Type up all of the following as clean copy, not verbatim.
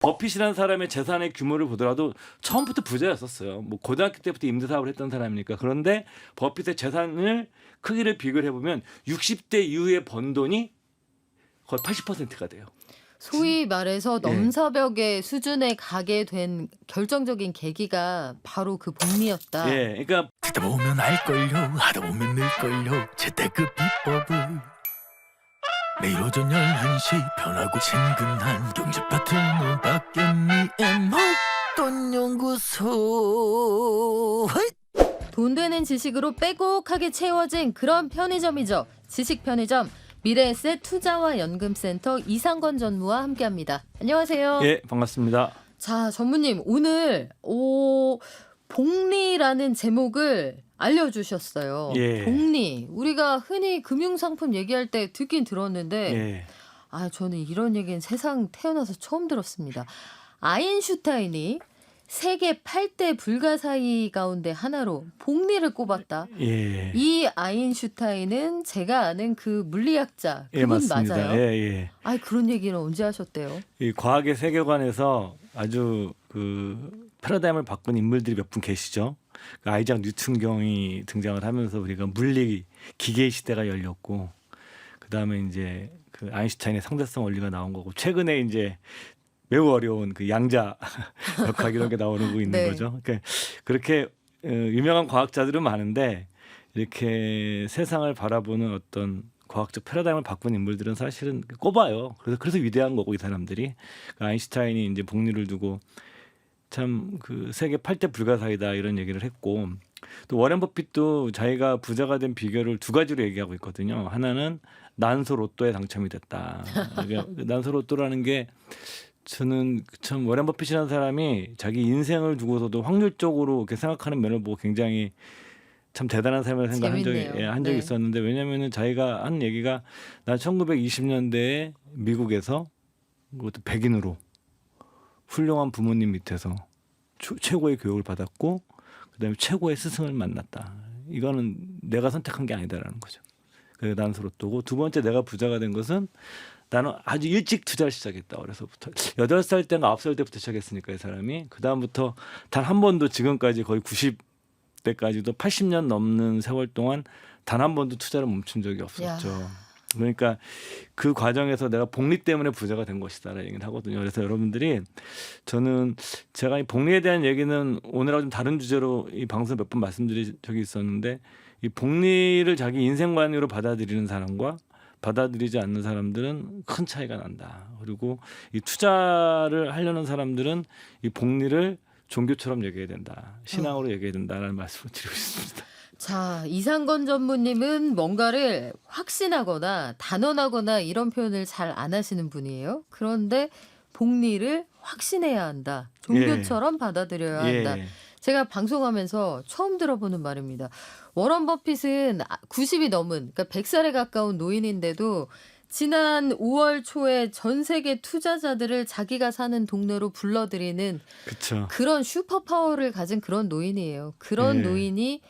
버핏이라는 사람의 재산의 규모를 보더라도 처음부터 부자였었어요. 뭐 고등학교 때부터 임대사업을 했던 사람이니까. 그런데 버핏의 재산을 크기를 비교를 해보면 60대 이후에 번 돈이 거의 80%가 돼요. 소위 말해서 예. 넘사벽의 수준에 가게 된 결정적인 계기가 바로 그 복리였다. 예, 그러니까 듣다 보면 알걸요 하다 보면 늘걸요 재테크 비법을 매일 오전 11시 변하고 친근한 경제 파트너 박연미의 목돈 연구소. 돈 되는 지식으로 빼곡하게 채워진 그런 편의점이죠. 지식 편의점 미래에셋 투자와 연금센터 이상건 전무와 함께합니다. 안녕하세요. 예, 반갑습니다. 자, 전무님 오늘 복리라는 제목을 알려주셨어요. 예. 복리 우리가 흔히 금융상품 얘기할 때 듣긴 들었는데 예. 저는 이런 얘기는 세상 태어나서 처음 들었습니다. 아인슈타인이 세계 8대 불가사의 가운데 하나로 복리를 꼽았다. 예. 이 아인슈타인은 제가 아는 그 물리학자 예, 그분 맞습니다. 맞아요? 예. 그런 얘기는 언제 하셨대요? 이 과학의 세계관에서 아주 그 패러다임을 바꾼 인물들이 몇 분 계시죠. 그 아이작 뉴튼 경이 등장을 하면서 우리가 물리 기계 시대가 열렸고, 그 다음에 이제 그 아인슈타인의 상대성 원리가 나온 거고, 최근에 이제 매우 어려운 그 양자 역학 이런 게 나오고 있는 네. 거죠. 그러니까 그렇게 유명한 과학자들은 많은데 이렇게 세상을 바라보는 어떤 과학적 패러다임을 바꾼 인물들은 사실은 꼽아요. 그래서 위대한 거고 이 사람들이. 아인슈타인이 이제 복리를 두고 참 그 세계 8대 불가사의다 이런 얘기를 했고, 또 워렌 버핏도 자기가 부자가 된 비결을 두 가지로 얘기하고 있거든요. 하나는 난소 로또에 당첨이 됐다. 난소 로또라는 게 저는 참 워렌 버핏이라는 사람이 자기 인생을 두고서도 확률적으로 이렇게 생각하는 면을 보고 굉장히 참 대단한 삶을 생각한 적이 재밌네요. 한 적이 네. 있었는데, 왜냐면은 자기가 한 얘기가 난 1920년대에 미국에서 그것도 백인으로 훌륭한 부모님 밑에서 최고의 교육을 받았고 그다음에 최고의 스승을 만났다. 이거는 내가 선택한 게 아니다라는 거죠. 그게 난소로또고, 두 번째 내가 부자가 된 것은 나는 아주 일찍 투자를 시작했다. 어려서부터 8살 때인가 9살 때부터 시작했으니까 이 사람이 그다음부터 단 한 번도 지금까지 거의 90대까지도 80년 넘는 세월 동안 단 한 번도 투자를 멈춘 적이 없었죠. 야. 그러니까 그 과정에서 내가 복리 때문에 부자가 된 것이다라는 얘기를 하거든요. 그래서 여러분들이, 저는 제가 이 복리에 대한 얘기는 오늘하고 좀 다른 주제로 이 방송 몇 번 말씀드린 적이 있었는데, 이 복리를 자기 인생관으로 받아들이는 사람과 받아들이지 않는 사람들은 큰 차이가 난다. 그리고 이 투자를 하려는 사람들은 이 복리를 종교처럼 얘기해야 된다. 신앙으로 얘기해야 된다라는 말씀을 드리고 싶습니다. 자, 이상건 전무님은 뭔가를 확신하거나 단언하거나 이런 표현을 잘 안 하시는 분이에요. 그런데 복리를 확신해야 한다. 종교처럼 받아들여야 한다. 예. 제가 방송하면서 처음 들어보는 말입니다. 워런 버핏은 90이 넘은, 그러니까 100살에 가까운 노인인데도 지난 5월 초에 전 세계 투자자들을 자기가 사는 동네로 불러들이는 그렇죠. 그런 슈퍼파워를 가진 그런 노인이에요. 그런 예. 노인이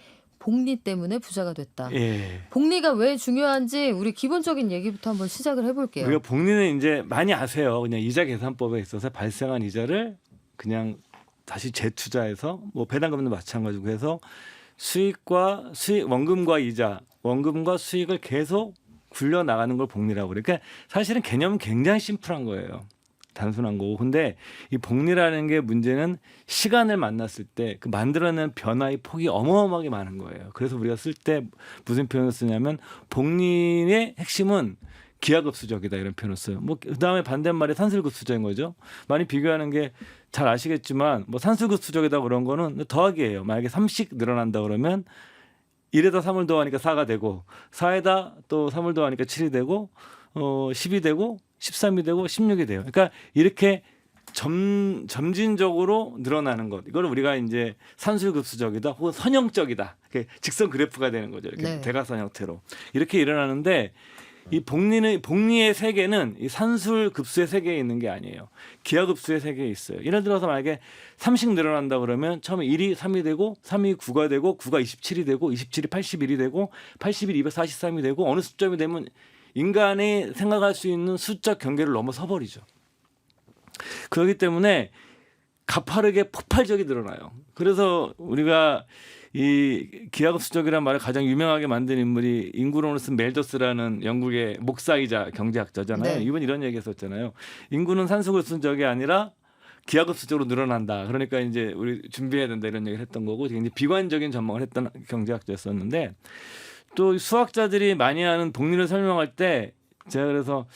복리 때문에 부자가 됐다. 예. 복리가 왜 중요한지 우리 기본적인 얘기부터 한번 시작을 해볼게요. 우리가 복리는 이제 많이 아세요. 그냥 이자 계산법에 있어서 발생한 이자를 그냥 다시 재투자해서, 뭐 배당금도 마찬가지고 해서 수익과 원금과 이자, 원금과 수익을 계속 굴려 나가는 걸 복리라고 그래요. 그러니까 사실은 개념은 굉장히 심플한 거예요. 단순한 거고. 근데 이 복리라는 게 문제는 시간을 만났을 때 그 만들어낸 변화의 폭이 어마어마하게 많은 거예요. 그래서 우리가 쓸 때 무슨 표현을 쓰냐면 복리의 핵심은 기하급수적이다 이런 표현을 써요. 뭐 그다음에 반대말이 산술급수적인 거죠. 많이 비교하는 게 잘 아시겠지만, 뭐 산술급수적이다 그런 거는 더하기예요. 만약에 3씩 늘어난다 그러면 1에다 3을 더하니까 4가 되고, 4에다 또 3을 더하니까 7이 되고, 10이 되고, 13이 되고, 16이 돼요. 그러니까 이렇게 점진적으로 늘어나는 것. 이걸 우리가 이제 산술급수적이다 혹은 선형적이다. 직선 그래프가 되는 거죠. 이렇게 네. 대각선 형태로. 이렇게 일어나는데, 이 복리의 세계는 이 산술급수의 세계에 있는 게 아니에요. 기하급수의 세계에 있어요. 예를 들어서 만약에 3씩 늘어난다 그러면 처음에 1이 3이 되고, 3이 9가 되고, 9가 27이 되고, 27이 81이 되고, 81이 243이 되고, 어느 수점이 되면 인간이 생각할 수 있는 수적 경계를 넘어서 버리죠. 그렇기 때문에 가파르게 폭발적이 늘어나요. 그래서 우리가 이 기하급수적이라는 말을 가장 유명하게 만든 인물이 잉구로누스 멜더스라는 영국의 목사이자 경제학자잖아요. 네. 이분 이런 얘기했었잖아요. 인구는 산소급수적이 아니라 기하급수적으로 늘어난다. 그러니까 이제 우리 준비해야 된다 이런 얘기를 했던 거고 굉장히 비관적인 전망을 했던 경제학자였었는데 또 수학자들이 많이 하는 복리를 설명할 때 제가 그래서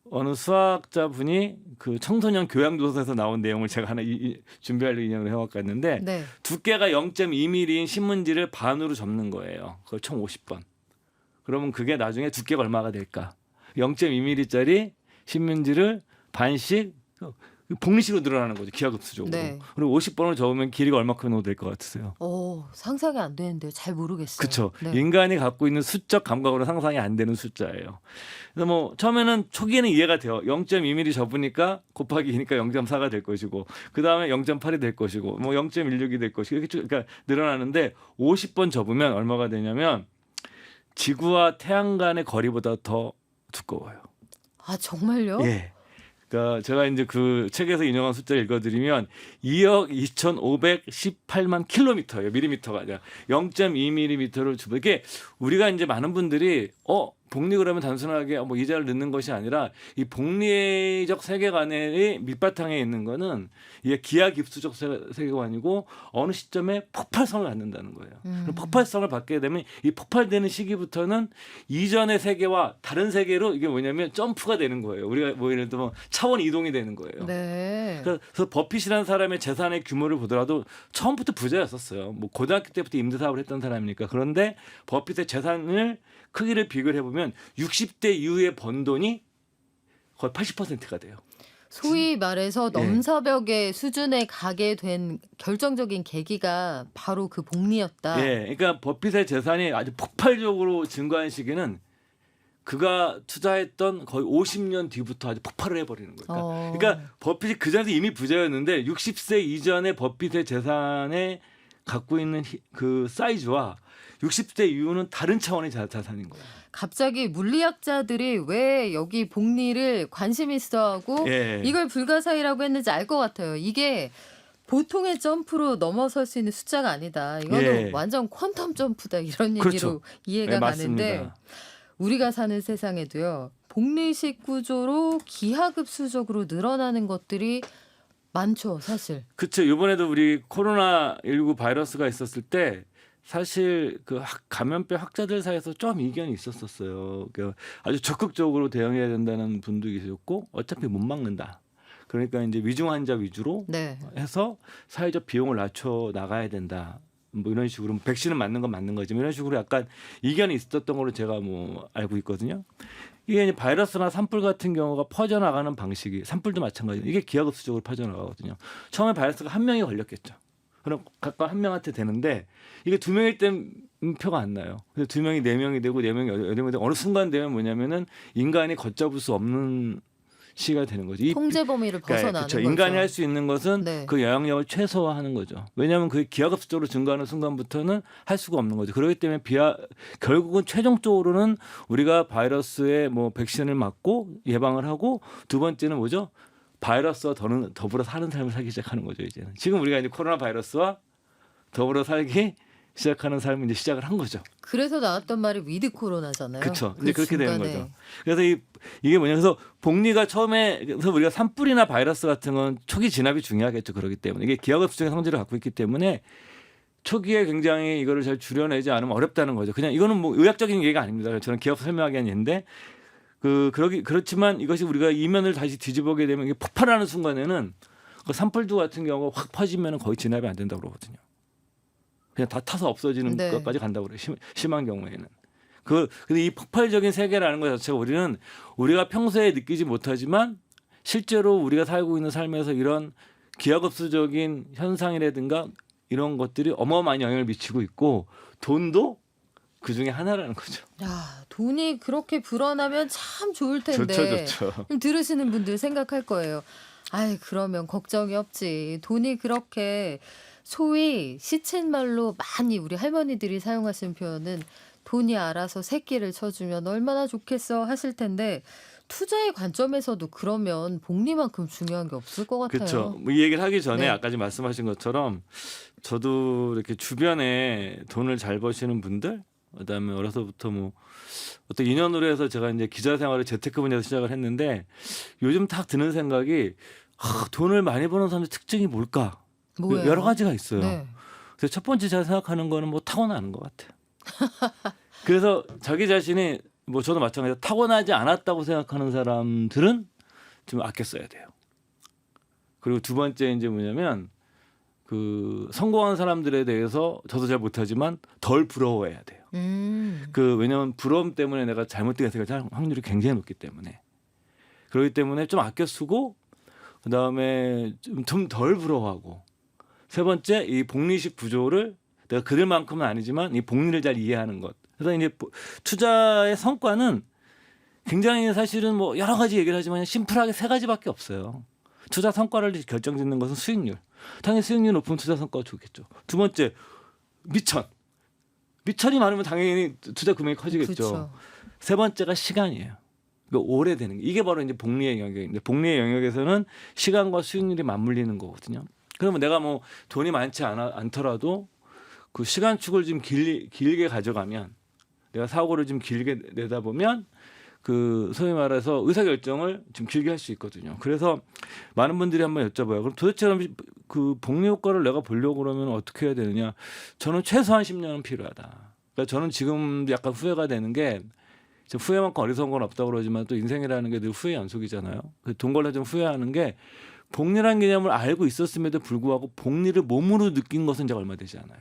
어느 수학자분이 그 청소년 교양도서에서 나온 내용을 제가 하나 준비하려고 인용을 해왔는데 네. 두께가 0.2mm인 신문지를 반으로 접는 거예요. 그걸 총 50번. 그러면 그게 나중에 두께가 얼마가 될까? 0.2mm짜리 신문지를 반씩 복리식으로 늘어나는 거죠. 기하급수적으로. 네. 그리고 50번을 접으면 길이가 얼마큼 될 것 같으세요? 상상이 안 되는데요. 잘 모르겠어요. 그렇죠. 네. 인간이 갖고 있는 수적 감각으로 상상이 안 되는 숫자예요. 그래서 뭐 처음에는 초기에는 이해가 돼요. 0.2mm 접으니까 곱하기 2니까 0.4가 될 것이고 그 다음에 0.8이 될 것이고 뭐 0.16이 될 것이고 이렇게 쭉 그러니까 늘어나는데 50번 접으면 얼마가 되냐면 지구와 태양 간의 거리보다 더 두꺼워요. 아 정말요? 예. 그러니까 제가 이제 그 책에서 인용한 숫자를 읽어드리면 2억 2,518만 킬로미터예요. 밀리미터가 아니라 0.2mm를 주고 이게 우리가 이제 많은 분들이 복리 그러면 단순하게 뭐 이자를 넣는 것이 아니라 이 복리적 세계관의 밑바탕에 있는 거는 이게 기하급수적 세계관이고 어느 시점에 폭발성을 갖는다는 거예요. 그럼 폭발성을 받게 되면 이 폭발되는 시기부터는 이전의 세계와 다른 세계로 이게 뭐냐면 점프가 되는 거예요. 우리가 뭐 예를 들면 차원 이동이 되는 거예요. 네. 그래서 버핏이라는 사람의 재산의 규모를 보더라도 처음부터 부자였었어요. 뭐 고등학교 때부터 임대사업을 했던 사람이니까. 그런데 버핏의 재산을 크기를 비교를 해보면 60대 이후에 번 돈이 거의 80%가 돼요. 소위 말해서 예. 넘사벽의 수준에 가게 된 결정적인 계기가 바로 그 복리였다. 예, 그러니까 버핏의 재산이 아주 폭발적으로 증가한 시기는 그가 투자했던 거의 50년 뒤부터 아주 폭발을 해버리는 거예요. 그러니까 버핏이 그 전에 이미 부자였는데 60세 이전의 버핏의 재산에 갖고 있는 그 사이즈와 60대 이후는 다른 차원의 자산인 거예요. 갑자기 물리학자들이 왜 여기 복리를 관심 있어하고 예. 이걸 불가사의라고 했는지 알 것 같아요. 이게 보통의 점프로 넘어설 수 있는 숫자가 아니다. 이거는 예. 완전 퀀텀 점프다 이런 얘기로 그렇죠. 이해가 네, 가는데 맞습니다. 우리가 사는 세상에도요. 복리식 구조로 기하급수적으로 늘어나는 것들이 많죠, 사실. 그렇죠. 이번에도 우리 코로나19 바이러스가 있었을 때 사실 그 감염병 학자들 사이에서 좀 이견이 있었어요. 그러니까 아주 적극적으로 대응해야 된다는 분도 계셨고 어차피 못 막는다. 그러니까 이제 위중 환자 위주로 네. 해서 사회적 비용을 낮춰 나가야 된다. 뭐 이런 식으로 백신은 맞는 건 맞는 거지만 이런 식으로 약간 이견이 있었던 걸로 제가 뭐 알고 있거든요. 이게 이제 바이러스나 산불 같은 경우가 퍼져나가는 방식이 산불도 마찬가지예요. 이게 기하급수적으로 퍼져나가거든요. 처음에 바이러스가 한 명이 걸렸겠죠. 그럼 각각 한 명한테 되는데 이게 두 명일 땐 표가 안 나요. 그래서 두 명이 네 명이 되고 네 명이 여덟 명이 되고 어느 순간 되면 뭐냐면은 인간이 걷잡을 수 없는 시기가 되는 거죠. 통제 범위를 벗어나는 그렇죠. 거죠. 인간이 할 수 있는 것은 네. 그 영향력을 최소화하는 거죠. 왜냐하면 그게 기하급수적으로 증가하는 순간부터는 할 수가 없는 거죠. 그렇기 때문에 결국은 최종적으로는 우리가 바이러스에 뭐 백신을 맞고 예방을 하고 두 번째는 뭐죠? 바이러스와 더불어 사는 삶을 살기 시작하는 거죠. 이제는 지금 우리가 이제 코로나 바이러스와 더불어 살기 시작하는 삶을 이제 시작을 한 거죠. 그래서 나왔던 말이 위드 코로나잖아요. 그렇죠. 그 이제 그렇게 되는 중간에. 거죠. 그래서 이게 뭐냐 그래서 복리가 처음에 그래서 우리가 산불이나 바이러스 같은 건 초기 진압이 중요하겠죠. 그렇기 때문에 이게 기하급수적인 성질을 갖고 있기 때문에 초기에 굉장히 이거를 잘 줄여내지 않으면 어렵다는 거죠. 그냥 이거는 뭐 의학적인 얘기가 아닙니다. 저는 기하급 설명하기 아닌데 그렇지만 이것이 우리가 이면을 다시 뒤집어보게 되면 이게 폭발하는 순간에는 그 산불도 같은 경우가 확 퍼지면 거의 진압이 안 된다고 그러거든요. 그냥 다 타서 없어지는 네. 것까지 간다고 그래요. 심한 경우에는. 근데 이 폭발적인 세계라는 것 자체가 우리가 평소에 느끼지 못하지만 실제로 우리가 살고 있는 삶에서 이런 기하급수적인 현상이라든가 이런 것들이 어마어마한 영향을 미치고 있고 돈도 그 중에 하나라는 거죠. 야, 돈이 그렇게 불어나면 참 좋을 텐데. 좋죠. 들으시는 분들 생각할 거예요. 아이, 그러면 걱정이 없지. 돈이 그렇게 소위 시쳇말로 많이 우리 할머니들이 사용하시는 표현은 돈이 알아서 새끼를 쳐주면 얼마나 좋겠어 하실 텐데 투자의 관점에서도 그러면 복리만큼 중요한 게 없을 것 같아요. 그렇죠. 뭐 이 얘기를 하기 전에 네. 아까 지금 말씀하신 것처럼 저도 이렇게 주변에 돈을 잘 버시는 분들, 그다음에 어려서부터 뭐 어떤 인연으로 해서 제가 이제 기자 생활을 재테크 분야에서 시작을 했는데 요즘 딱 드는 생각이 돈을 많이 버는 사람의 특징이 뭘까? 뭐예요? 여러 가지가 있어요. 네. 그래서 첫 번째 제가 생각하는 거는 뭐 타고나는 것 같아요. 그래서 자기 자신이 뭐 저도 마찬가지로 타고나지 않았다고 생각하는 사람들은 좀 아껴 써야 돼요. 그리고 두 번째 이제 뭐냐면 그 성공한 사람들에 대해서 저도 잘 못하지만 덜 부러워해야 돼요. 왜냐하면 부러움 때문에 내가 잘못된 생각을 할 확률이 굉장히 높기 때문에 그렇기 때문에 좀 아껴 쓰고 그 다음에 좀 덜 부러워하고 세 번째 이 복리식 구조를 내가 그들만큼은 아니지만 이 복리를 잘 이해하는 것. 그래서 이제 투자의 성과는 굉장히 사실은 뭐 여러 가지 얘기를 하지만 심플하게 세 가지밖에 없어요. 투자 성과를 결정짓는 것은 수익률. 당연히 수익률이 높으면 투자 성과가 좋겠죠. 두 번째 미천. 미천이 많으면 당연히 투자 금액이 커지겠죠. 그렇죠. 세 번째가 시간이에요. 그러니까 오래되는 게. 이게 바로 이제 복리의 영역인데 복리의 영역에서는 시간과 수익률이 맞물리는 거거든요. 그러면 내가 뭐 돈이 많지 않더라도 그 시간축을 좀 길게 가져가면 내가 사고를 좀 길게 내다보면 그 소위 말해서 의사결정을 좀 길게 할 수 있거든요. 그래서 많은 분들이 한번 여쭤봐요. 그럼 도대체 그 복리 효과를 내가 보려고 그러면 어떻게 해야 되느냐. 저는 최소한 10년은 필요하다. 그러니까 저는 지금 약간 후회가 되는 게 후회만큼 어리석은 건 없다고 그러지만 또 인생이라는 게 늘 후회 연속이잖아요. 돈 걸려 좀 후회하는 게 복리라는 개념을 알고 있었음에도 불구하고 복리를 몸으로 느낀 것은 제가 얼마 되지 않아요.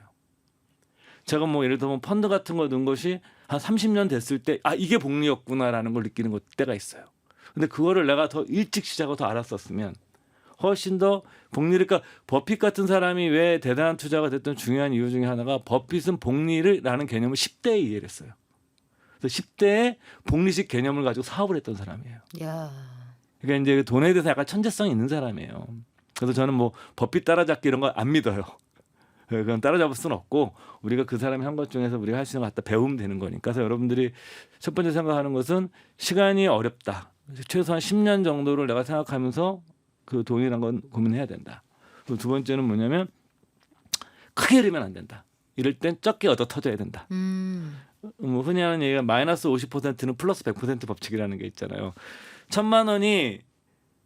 제가 뭐 예를 들면 펀드 같은 거 넣은 것이 한 30년 됐을 때 이게 복리였구나라는 걸 느끼는 때가 있어요. 근데 그거를 내가 더 일찍 시작하고 더 알았었으면 훨씬 더 복리를 그러니까 버핏 같은 사람이 왜 대단한 투자가 됐던 중요한 이유 중에 하나가 버핏은 복리라는 개념을 10대에 이해를 했어요. 그래서 10대에 복리식 개념을 가지고 사업을 했던 사람이에요. 야. 그러니까 이제 돈에 대해서 약간 천재성이 있는 사람이에요. 그래서 저는 뭐 버핏 따라잡기 이런 거 안 믿어요. 그건 따라잡을 수는 없고 우리가 그 사람이 한 것 중에서 우리가 할 수 있는 거 갖다 배우면 되는 거니까. 그래서 여러분들이 첫 번째 생각하는 것은 시간이 어렵다. 최소한 10년 정도를 내가 생각하면서 그 돈이란 건 고민해야 된다. 그리고 두 번째는 뭐냐면 크게 잃으면 안 된다. 이럴 땐 적게 얻어 터져야 된다. 뭐 흔히 하는 얘기가 마이너스 50%는 플러스 100% 법칙이라는 게 있잖아요. 1,000만 원이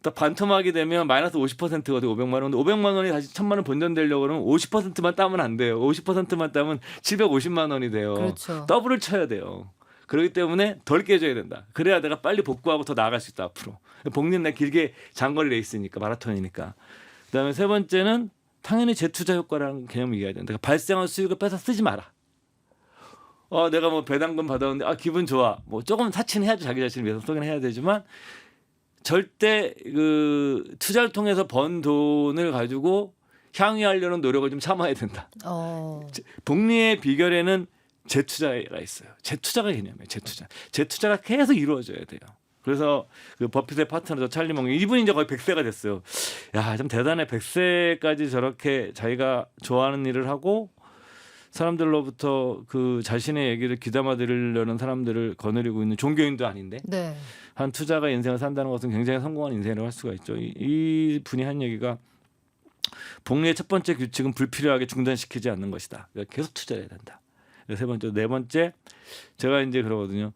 딱 반토막이 되면 마이너스 50%가 되고 500만 원. 500만 원이 다시 1,000만 원 본전되려고 그러면 50%만 따면 안 돼요. 50%만 따면 750만 원이 돼요. 그렇죠. 더블을 쳐야 돼요. 그렇기 때문에 덜 깨져야 된다. 그래야 내가 빨리 복구하고 더 나아갈 수 있다 앞으로. 복리는 내 길게 장거리 레이스니까 마라톤이니까. 그다음에 세 번째는 당연히 재투자 효과라는 개념을 이해해야 된다. 그러니까 발생한 수익을 뺏어 쓰지 마라. 내가 뭐 배당금 받았는데 기분 좋아. 뭐 조금 사치해야죠. 자기 자신을 위해서 쏘긴 해야 되지만 절대 그 투자를 통해서 번 돈을 가지고 향유하려는 노력을 좀 참아야 된다. 복리의 비결에는 재투자가 있어요. 재투자가 개념이에요. 재투자가 계속 이루어져야 돼요. 그래서 그 버핏의 파트너죠. 찰리 멍 이분이 이제 거의 100세가 됐어요. 야, 좀 대단해. 100세까지 저렇게 자기가 좋아하는 일을 하고 사람들로부터 그 자신의 얘기를 귀담아 들으려는 사람들을 거느리고 있는 종교인도 아닌데 네. 한 투자가 인생을 산다는 것은 굉장히 성공한 인생이라고 할 수가 있죠. 이 분이 한 얘기가 복리의 첫 번째 규칙은 불필요하게 중단시키지 않는 것이다. 그러니까 계속 투자해야 된다. 세 번째, 네 번째 제가 이제 그러거든요.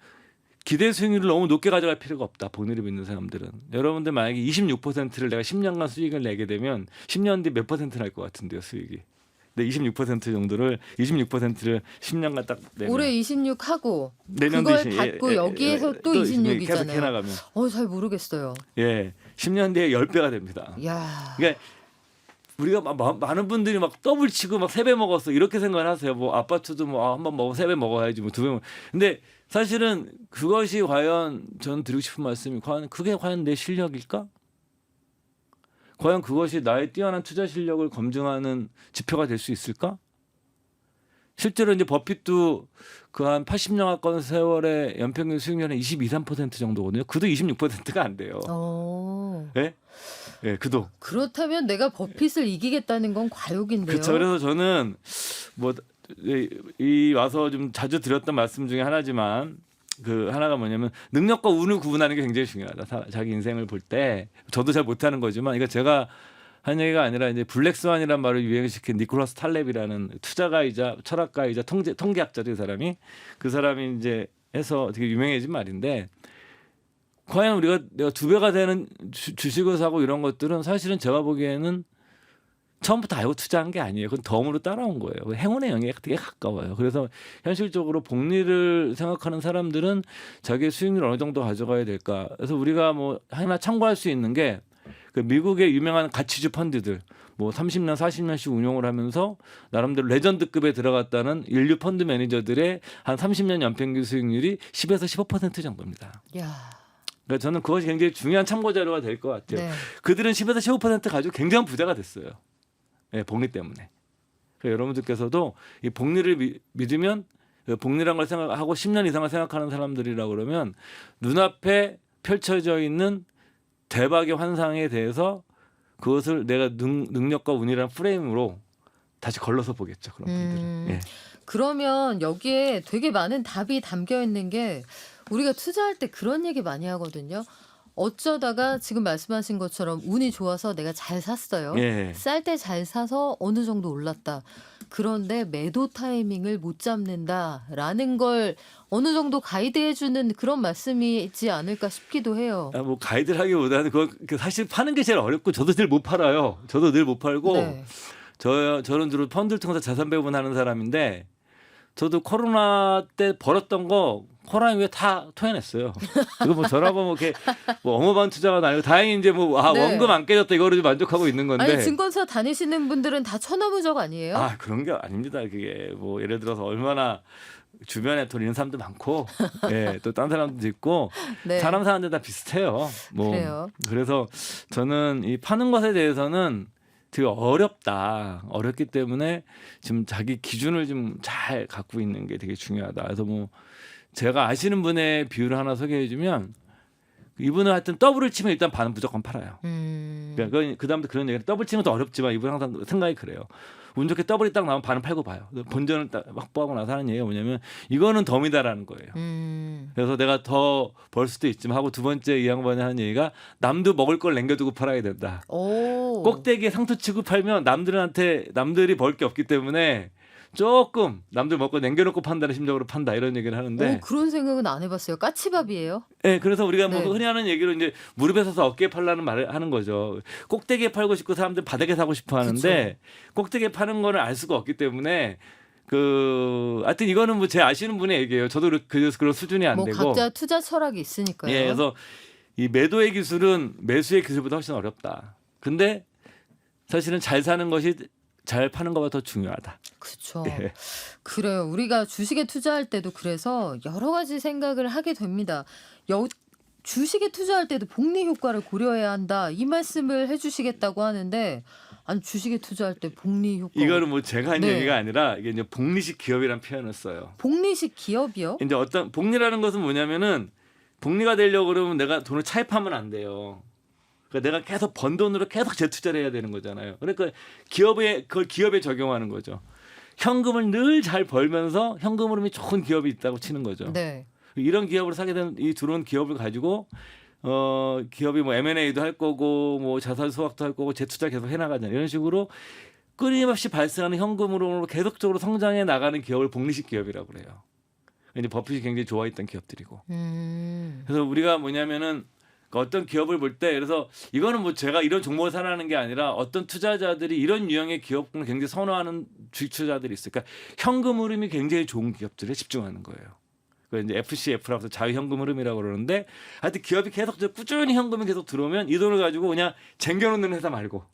기대 수익률을 너무 높게 가져갈 필요가 없다. 복리를 믿는 사람들은. 여러분들 만약에 26%를 내가 10년간 수익을 내게 되면 10년 뒤 몇 퍼센트 날 것 같은데요, 수익이. 근데 26% 정도를 10년간 딱 내면 올해 26 하고 내년도 그걸 받고 여기에서 또 26이잖아요. 계속 해나가면 잘 모르겠어요. 10년 뒤에 10배가 됩니다. 야. 그러니까 우리가 많은 분들이 막 더블 치고 막 3배 먹었어 이렇게 생각을 하세요. 뭐 아파트도 뭐 한번 먹어 3배 먹어야지 뭐 2배. 근데 사실은 그것이 과연 저는 드리고 싶은 말씀이 그게 과연 내 실력일까? 과연 그것이 나의 뛰어난 투자 실력을 검증하는 지표가 될 수 있을까? 실제로 이제 버핏도 그 한 80년 가까운 세월의 연평균 수익률은 22, 3% 정도거든요. 그도 26%가 안 돼요. 네? 네, 그도. 그렇다면 내가 버핏을 이기겠다는 건 과욕인데요. 그렇죠. 그래서 저는 뭐 이 와서 좀 자주 드렸던 말씀 중에 하나지만 그 하나가 뭐냐면 능력과 운을 구분하는 게 굉장히 중요하다. 자기 인생을 볼 때 저도 잘 못하는 거지만 이거 제가 한 얘기가 아니라 이제 블랙스완이라는 말을 유행시킨 니콜라스 탈렙이라는 투자가이자 철학가이자 통계학자죠. 그 사람이 이제 해서 되게 유명해진 말인데 과연 내가 2배가 되는 주식을 사고 이런 것들은 사실은 제가 보기에는 처음부터 알고 투자한 게 아니에요. 그건 덤으로 따라온 거예요. 행운의 영역에 되게 가까워요. 그래서 현실적으로 복리를 생각하는 사람들은 자기의 수익률을 어느 정도 가져가야 될까. 그래서 우리가 뭐 하나 참고할 수 있는 게 그 미국의 유명한 가치주 펀드들 뭐 30년, 40년씩 운용을 하면서 나름대로 레전드급에 들어갔다는 인류 펀드 매니저들의 한 30년 연평균 수익률이 10에서 15% 정도입니다. 야. 그러니까 저는 그것이 굉장히 중요한 참고 자료가 될 것 같아요. 네. 그들은 10에서 15% 가지고 굉장한 부자가 됐어요. 네, 복리 때문에. 그러니까 여러분들께서도 이 복리를 믿으면 복리란 걸 생각하고 10년 이상을 생각하는 사람들이라고 그러면 눈앞에 펼쳐져 있는 대박의 환상에 대해서 그것을 내가 능력과 운이라는 프레임으로 다시 걸러서 보겠죠. 그런 분들은. 예. 그러면 여기에 되게 많은 답이 담겨 있는 게 우리가 투자할 때 그런 얘기 많이 하거든요. 어쩌다가 지금 말씀하신 것처럼 운이 좋아서 내가 잘 샀어요. 예. 쌀 때 잘 사서 어느 정도 올랐다. 그런데 매도 타이밍을 못 잡는다라는 걸 어느 정도 가이드해주는 그런 말씀이지 않을까 싶기도 해요. 뭐 가이드라기보다는 그 사실 파는 게 제일 어렵고 저도 늘 못 팔아요. 저도 늘 못 팔고 네. 저는 주로 펀드를 통해서 자산 배분하는 사람인데 저도 코로나 때 벌었던 거 코로나 이후에 다 토해냈어요. 그거 뭐 저라고 뭐 이렇게 뭐 어마어마한 투자가 아니고 다행히 이제 뭐 네. 원금 안 깨졌다 이거로 좀 만족하고 있는 건데. 아니 증권사 다니시는 분들은 다 천하무적 아니에요? 아 그런 게 아닙니다. 그게 뭐 예를 들어서 얼마나 주변에 돈 있는 사람도 많고, 예, 또 딴 사람도 있고 네. 사람 사는데 다 비슷해요. 뭐 그래요. 그래서 저는 이 파는 것에 대해서는 되게 어렵기 때문에 지금 자기 기준을 좀 잘 갖고 있는 게 되게 중요하다. 그래서 뭐 제가 아시는 분의 비율을 하나 소개해주면 이분은 하여튼 더블을 치면 일단 반은 무조건 팔아요. 그러니까 그 다음부터 그런 얘기를 더블 치면 더 어렵지만 이분 항상 생각이 그래요. 운 좋게 더블이 딱 나오면 반은 팔고 봐요. 본전을 딱 확보하고 나서 하는 얘기가 뭐냐면 이거는 덤이다라는 거예요. 그래서 내가 더 벌 수도 있지만 하고 두 번째 이 양반이 하는 얘기가 남도 먹을 걸 남겨두고 팔아야 된다. 오. 꼭대기에 상투 치고 팔면 남들이 벌 게 없기 때문에 조금 남들 먹고 남겨놓고 판다는 심정으로 판다 이런 얘기를 하는데 오, 그런 생각은 안 해봤어요. 까치밥이에요? 네, 그래서 우리가 뭐 네. 흔히 하는 얘기로 이제 무릎에 서서 어깨에 팔라는 말을 하는 거죠. 꼭대기에 팔고 싶고 사람들 바닥에 사고 싶어 하는데 꼭대기에 파는 거는 알 수가 없기 때문에 하여튼 이거는 뭐 제 아시는 분의 얘기예요. 저도 그래서 그런 수준이 안 뭐 되고. 각자 투자 철학이 있으니까요. 예, 그래서 이 매도의 기술은 매수의 기술보다 훨씬 어렵다. 근데 사실은 잘 사는 것이 잘 파는 것보다 더 중요하다. 그렇죠. 예. 그래요. 우리가 주식에 투자할 때도 그래서 여러 가지 생각을 하게 됩니다. 주식에 투자할 때도 복리 효과를 고려해야 한다. 이 말씀을 해주시겠다고 하는데 아니 주식에 투자할 때 복리 효과. 이거는 뭐 제가 한 네. 얘기가 아니라 이게 이제 복리식 기업이라는 표현을 써요. 복리식 기업이요? 이제 어떤 복리라는 것은 뭐냐면은 복리가 되려고 그러면 내가 돈을 차입하면 안 돼요. 그러니까 내가 계속 번 돈으로 계속 재투자를 해야 되는 거잖아요. 그러니까 그걸 기업에 적용하는 거죠. 현금을 늘 잘 벌면서 현금 흐름이 좋은 기업이 있다고 치는 거죠. 네. 이런 기업을 사게 된 이 들어온 기업을 가지고 기업이 뭐 M&A도 할 거고 뭐 자산 소각도 할 거고 재투자 계속 해나가잖아요. 이런 식으로 끊임없이 발생하는 현금으로 계속적으로 성장해 나가는 기업을 복리식 기업이라고 그래요. 이제 버핏이 굉장히 좋아했던 기업들이고. 그래서 우리가 뭐냐면은 어떤 기업을 볼 때 그래서 이거는 뭐 제가 이런 종목을 사라는 게 아니라 어떤 투자자들이 이런 유형의 기업을 굉장히 선호하는 주식 투자자들이 있어요. 그러니까 현금 흐름이 굉장히 좋은 기업들에 집중하는 거예요. 그 이제 FCF라고 해서 자유 현금 흐름이라고 그러는데 하여튼 기업이 계속 꾸준히 현금이 계속 들어오면 이 돈을 가지고 그냥 쟁겨놓는 회사 말고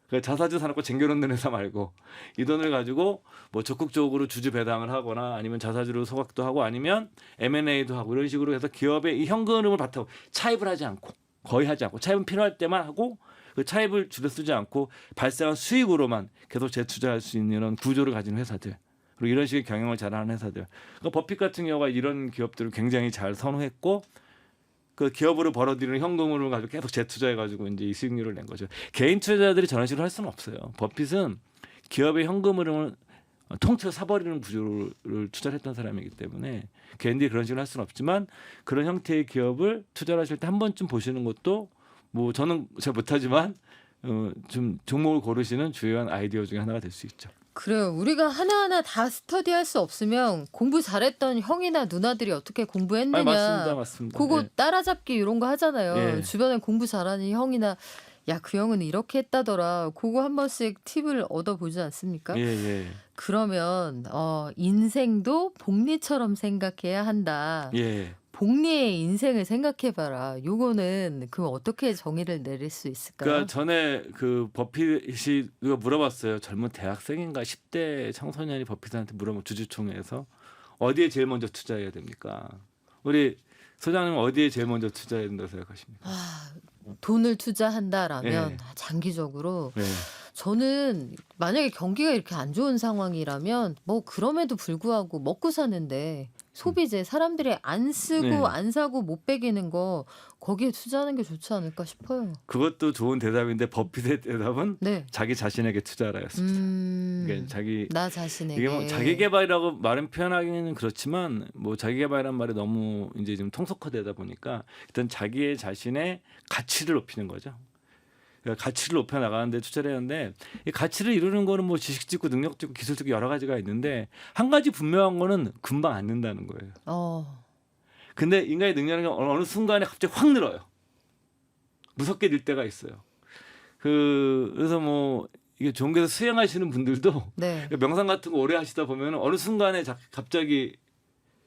그 자사주 사놓고 쟁겨놓는 회사 말고 이 돈을 가지고 뭐 적극적으로 주주 배당을 하거나 아니면 자사주로 소각도 하고 아니면 M&A도 하고 이런 식으로 해서 기업의 이 현금 흐름을 바탕으로 차입을 하지 않고 거의 하지 않고 차입은 필요할 때만 하고 그 차입을 주로 쓰지 않고 발생한 수익으로만 계속 재투자할 수 있는 이런 구조를 가진 회사들 그리고 이런 식의 경영을 잘하는 회사들 그러니까 버핏 같은 경우가 이런 기업들을 굉장히 잘 선호했고 그 기업으로 벌어들이는 현금으로 가지고 계속 재투자해가지고 이제 이 수익률을 낸 거죠. 개인 투자자들이 저런 식으로 할 수는 없어요. 버핏은 기업의 현금 흐름을 통째로 사버리는 구조를 투자를 했던 사람이기 때문에 개인들이 그런 식으로 할 수는 없지만 그런 형태의 기업을 투자를 하실 때 한 번쯤 보시는 것도 뭐 저는 잘 못하지만 좀 종목을 고르시는 주요한 아이디어 중에 하나가 될 수 있죠. 그래요. 우리가 하나하나 다 스터디할 수 없으면 공부 잘했던 형이나 누나들이 어떻게 공부했느냐. 맞습니다, 맞습니다. 그거 예. 따라잡기 이런 거 하잖아요. 예. 주변에 공부 잘하는 형이나 야, 그 형은 이렇게 했다더라. 그거 한 번씩 팁을 얻어보지 않습니까? 예, 예, 그러면 인생도 복리처럼 생각해야 한다. 예. 복리의 인생을 생각해봐라. 요거는 그 어떻게 정의를 내릴 수 있을까요? 그러니까 전에 그 버핏이 누가 물어봤어요. 젊은 대학생인가 10대 청소년이 버핏한테 물어본 주주총회에서 어디에 제일 먼저 투자해야 됩니까? 우리 소장님 어디에 제일 먼저 투자해야 된다고 생각하십니까? 돈을 투자한다라면 예. 장기적으로 네. 저는 만약에 경기가 이렇게 안 좋은 상황이라면 뭐 그럼에도 불구하고 먹고 사는데 소비재 사람들이 안 쓰고 네. 안 사고 못 배기는 거 거기에 투자하는 게 좋지 않을까 싶어요. 그것도 좋은 대답인데 버핏의 대답은 네. 자기 자신에게 투자라였습니다. 그러니까 자기 나 자신에게. 이게 뭐 자기 개발이라고 말은 표현하기는 그렇지만 뭐 자기 개발이란 말이 너무 이제 좀 통속화되다 보니까 일단 자기의 자신의 가치를 높이는 거죠. 그러니까 가치를 높여 나가는데 투자를 했는데 이 가치를 이루는 거는 뭐 지식적이고 능력적이고 기술적이고 여러 가지가 있는데 한 가지 분명한 거는 금방 안 는다는 거예요. 근데 인간의 능력은 어느 순간에 갑자기 확 늘어요. 무섭게 늘 때가 있어요. 그래서 뭐 이게 종교에서 수행하시는 분들도 네. 명상 같은 거 오래 하시다 보면 어느 순간에 갑자기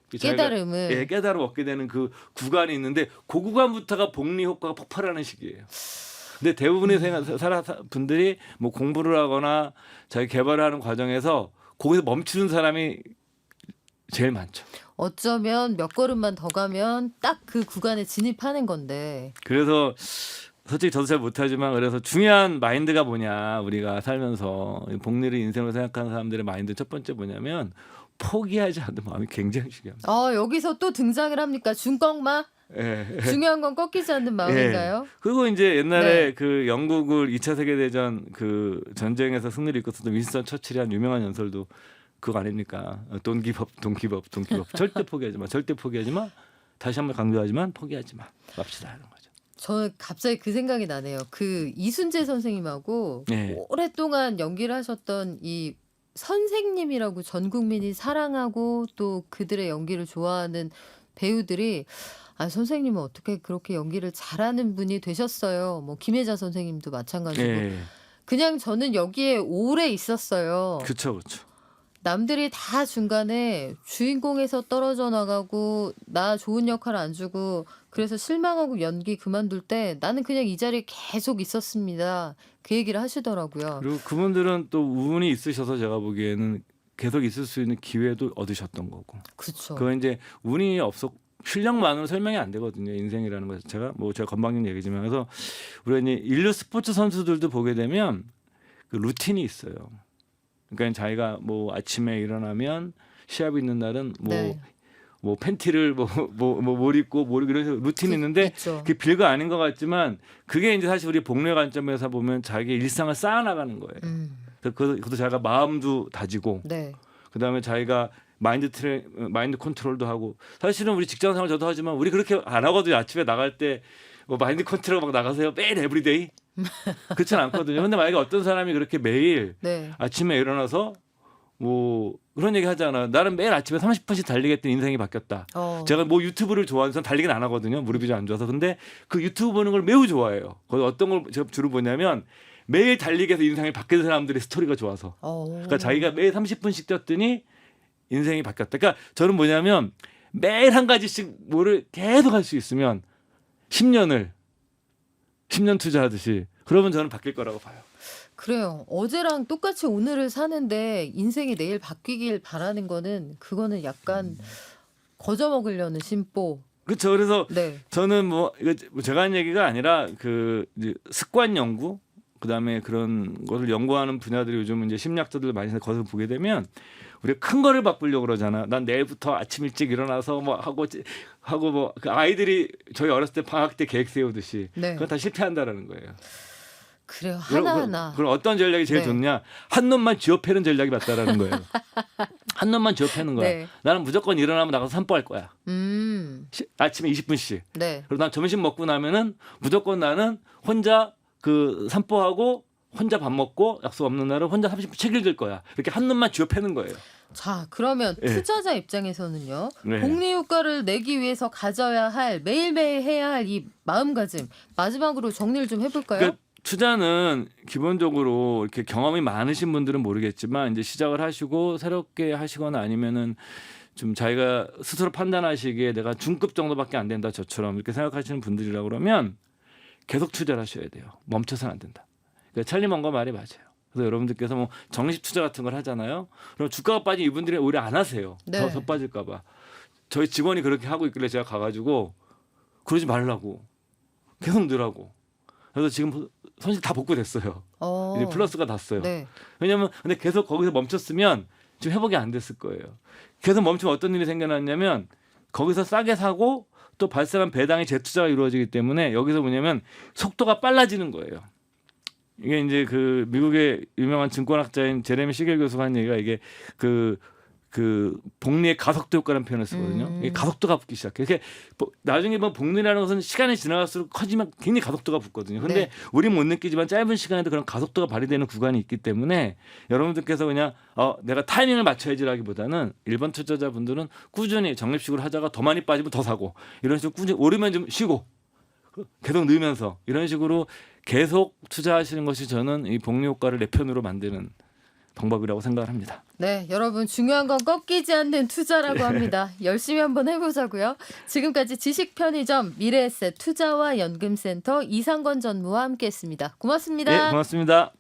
깨달음을. 자기가, 깨달음 얻게 되는 그 구간이 있는데 그 구간부터가 복리 효과가 폭발하는 시기예요. 근데 대부분의 분들이 뭐 공부를 하거나 자기 개발을 하는 과정에서 거기서 멈추는 사람이 제일 많죠. 어쩌면 몇 걸음만 더 가면 딱 그 구간에 진입하는 건데. 그래서 솔직히 저도 잘 못하지만 그래서 중요한 마인드가 뭐냐 우리가 살면서 복리를 인생으로 생각하는 사람들의 마인드 첫 번째 뭐냐면 포기하지 않는 마음이 굉장히 중요합니다. 여기서 또 등장을 합니까? 중꺾마? 예. 중요한 건 꺾이지 않는 마음인가요? 그리고 이제 옛날에 네. 그 영국을 2차 세계대전 그 전쟁에서 승리를 이끌었던 윈스턴 처칠이 한 유명한 연설도 그거 아닙니까? Don't give up, don't give up, don't give up. 절대 포기하지 마, 절대 포기하지 마. 다시 한번 강조하지만 포기하지 마. 맙시다 하는 거죠. 저는 갑자기 그 생각이 나네요. 그 이순재 선생님하고 네. 오랫동안 연기를 하셨던 이 선생님이라고 전 국민이 사랑하고 또 그들의 연기를 좋아하는 배우들이 선생님은 어떻게 그렇게 연기를 잘하는 분이 되셨어요. 뭐 김혜자 선생님도 마찬가지고. 예. 그냥 저는 여기에 오래 있었어요. 그렇죠, 그렇죠. 남들이 다 중간에 주인공에서 떨어져 나가고 나 좋은 역할 안 주고 그래서 실망하고 연기 그만둘 때 나는 그냥 이 자리에 계속 있었습니다. 그 얘기를 하시더라고요. 그리고 그분들은 또 운이 있으셔서 제가 보기에는 계속 있을 수 있는 기회도 얻으셨던 거고. 그렇죠. 그건 이제 운이 없었 실력만으로 설명이 안 되거든요. 인생이라는 것 자체가 뭐 제가 건방진 얘기지만 그래서 우리가 이제 인류 스포츠 선수들도 보게 되면 그 루틴이 있어요. 그러니까 자기가 뭐 아침에 일어나면 시합이 있는 날은 네. 뭐 팬티를 못 입고 이런 식으로 루틴이 있는데 있죠. 그게 별거 아닌 것 같지만 그게 이제 사실 우리 복리의 관점에서 보면 자기 일상을 쌓아나가는 거예요. 그것도 자기가 마음도 다지고 네. 그다음에 자기가 마인드 컨트롤도 하고 사실은 우리 직장 생활 저도 하지만 우리 그렇게 안 하거든요. 아침에 나갈 때 뭐 마인드 컨트롤 막 나가세요. 매일 에브리데이 그렇진 않거든요. 근데 만약에 어떤 사람이 그렇게 매일 네. 아침에 일어나서 뭐 그런 얘기 하잖아. 나는 매일 아침에 30분씩 달리겠더니 인생이 바뀌었다. 제가 뭐 유튜브를 좋아하는 사람 달리기는 안 하거든요. 무릎이 좀 안 좋아서. 근데 그 유튜브 보는 걸 매우 좋아해요. 거기 어떤 걸 제가 주로 보냐면 매일 달리기 해서 인생이 바뀐 사람들의 스토리가 좋아서. 그러니까 자기가 매일 30분씩 뛰었더니 인생이 바뀌었다. 그러니까 저는 뭐냐면 매일 한 가지씩 뭐를 계속 할 수 있으면 10년 투자하듯이 그러면 저는 바뀔 거라고 봐요. 그래요. 어제랑 똑같이 오늘을 사는데 인생이 내일 바뀌길 바라는 거는 그거는 약간 거저먹으려는 심보. 그렇죠. 그래서 네. 저는 뭐 이거 제가 한 얘기가 아니라 그 이제 습관 연구 그다음에 그런 것을 연구하는 분야들이 요즘 이제 심리학자들 많이 거기서 보게 되면 우리가 큰 거를 바꾸려고 그러잖아. 난 내일부터 아침 일찍 일어나서 뭐 하고 뭐 그 아이들이 저희 어렸을 때 방학 때 계획 세우듯이 네. 그건 다 실패한다라는 거예요. 그래요. 하나하나. 그럼 어떤 전략이 제일 네. 좋냐? 한 놈만 쥐어패는 전략이 맞다라는 거예요. 한 놈만 쥐어패는 거야. 네. 나는 무조건 일어나면 나가서 산보할 거야. 아침에 20분씩. 네. 그리고 난 점심 먹고 나면은 무조건 나는 혼자 그 산보하고 혼자 밥 먹고 약속 없는 날은 혼자 30분 책 읽을 거야. 이렇게 한 놈만 쥐어패는 거예요. 자, 그러면 예. 투자자 입장에서는요. 네. 복리 효과를 내기 위해서 가져야 할 매일매일 해야 할 이 마음가짐 마지막으로 정리를 좀 해볼까요? 그러니까 투자는 기본적으로 이렇게 경험이 많으신 분들은 모르겠지만 이제 시작을 하시고 새롭게 하시거나 아니면은 좀 자기가 스스로 판단하시기에 내가 중급 정도밖에 안 된다 저처럼 이렇게 생각하시는 분들이라 그러면 계속 투자를 하셔야 돼요. 멈춰서는 안 된다. 그러니까 찰리 먼거 말이 맞아요. 그래서 여러분들께서 뭐 정식 투자 같은 걸 하잖아요. 그럼 주가가 빠진 이분들이 오히려 안 하세요. 네. 더 빠질까 봐. 저희 직원이 그렇게 하고 있길래 제가 가가지고 그러지 말라고 계속 넣으라고. 그래서 지금 손실 다 복구됐어요. 이제 플러스가 났어요. 네. 왜냐하면 근데 계속 거기서 멈췄으면 지금 회복이 안 됐을 거예요. 계속 멈추면 어떤 일이 생겨났냐면 거기서 싸게 사고 또 발생한 배당의 재투자가 이루어지기 때문에 여기서 뭐냐면 속도가 빨라지는 거예요. 이게 이제 그 미국의 유명한 증권학자인 제레미 시겔 교수가 한 얘기가 이게 그 복리의 가속도 효과라는 표현을 쓰거든요. 이게 가속도가 붙기 시작해. 이렇게 나중에 뭐 복리라는 것은 시간이 지나갈수록 커지면 굉장히 가속도가 붙거든요. 근데 네. 우리는 못 느끼지만 짧은 시간에도 그런 가속도가 발휘되는 구간이 있기 때문에 여러분들께서 그냥 내가 타이밍을 맞춰야지라기보다는 일반 투자자분들은 꾸준히 적립식으로 하다가 더 많이 빠지면 더 사고 이런 식으로 꾸준히 오르면 좀 쉬고 계속 넣으면서 이런 식으로 계속 투자하시는 것이 저는 이 복리 효과를 내 편으로 만드는 방법이라고 생각을 합니다. 네, 여러분 중요한 건 꺾이지 않는 투자라고 합니다. 열심히 한번 해보자고요. 지금까지 지식편의점 미래에셋 투자와 연금센터 이상건 전무와 함께했습니다. 고맙습니다. 네, 고맙습니다.